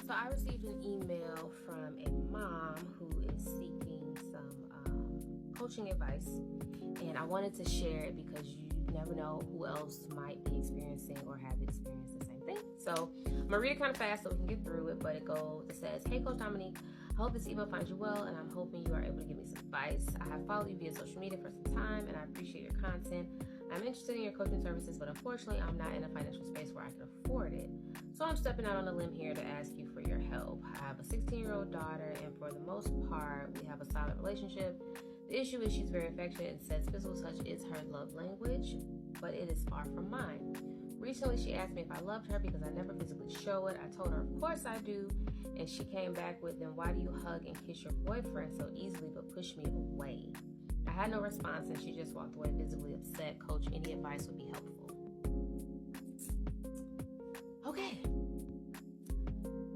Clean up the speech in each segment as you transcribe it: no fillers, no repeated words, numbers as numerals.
So I received an email from a mom who is seeking some coaching advice, and I wanted to share it because you never know who else might be experiencing or have experienced the same thing. So I'm gonna read it kind of fast so we can get through it, but it says, "Hey Coach Dominique, I hope this email finds you well, and I'm hoping you are able to give me some advice. I have followed you via social media for some time, and I appreciate your content. I'm interested in your coaching services, but unfortunately, I'm not in a financial space where I can afford it. So I'm stepping out on a limb here to ask you for your help. I have a 16-year-old daughter, and for the most part, we have a solid relationship. The issue is she's very affectionate and says physical touch is her love language, but it is far from mine. Recently, she asked me if I loved her because I never physically show it. I told her, of course I do, and she came back with, then why do you hug and kiss your boyfriend so easily but push me away? I had no response, and she just walked away visibly upset. Coach, any advice would be helpful."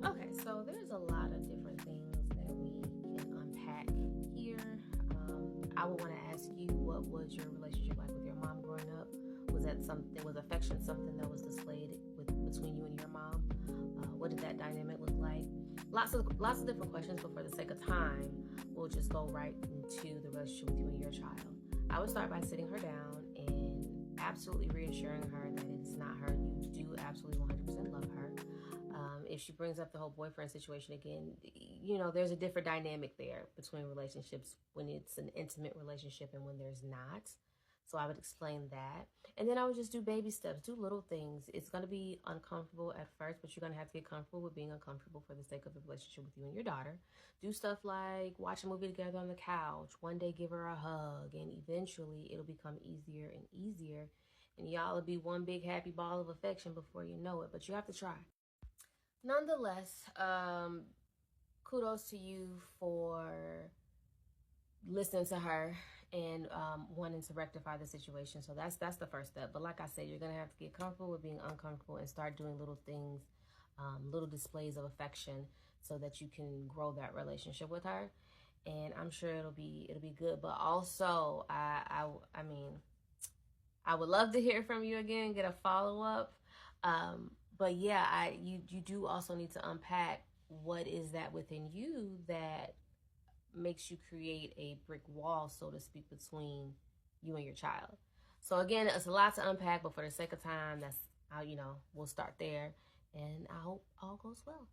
Okay, so there's a lot of different things that we can unpack here. I would want to ask you, what was your relationship like with your mom growing up? Was affection something that was displayed between you and your mom? What did that dynamic look like? Lots of different questions, but for the sake of time, we'll just go right into the relationship with you and your child. I would start by sitting her down and absolutely reassuring her that it's not her. You do absolutely 100% love her. If she brings up the whole boyfriend situation again, there's a different dynamic there between relationships when it's an intimate relationship and when there's not. So I would explain that. And then I would just do baby steps, do little things. It's going to be uncomfortable at first, but you're going to have to get comfortable with being uncomfortable for the sake of the relationship with you and your daughter. Do stuff like watch a movie together on the couch. One day give her a hug, and eventually it'll become easier and easier. And y'all will be one big happy ball of affection before you know it, but you have to try. Nonetheless, kudos to you for listening to her and wanting to rectify the situation. So that's the first step. But like I said, you're going to have to get comfortable with being uncomfortable and start doing little things, little displays of affection so that you can grow that relationship with her. And I'm sure it'll be good. But also, I would love to hear from you again, get a follow-up. But yeah, you do also need to unpack what is that within you that makes you create a brick wall, so to speak, between you and your child. So again, it's a lot to unpack, but for the sake of time, that's how, we'll start there. And I hope all goes well.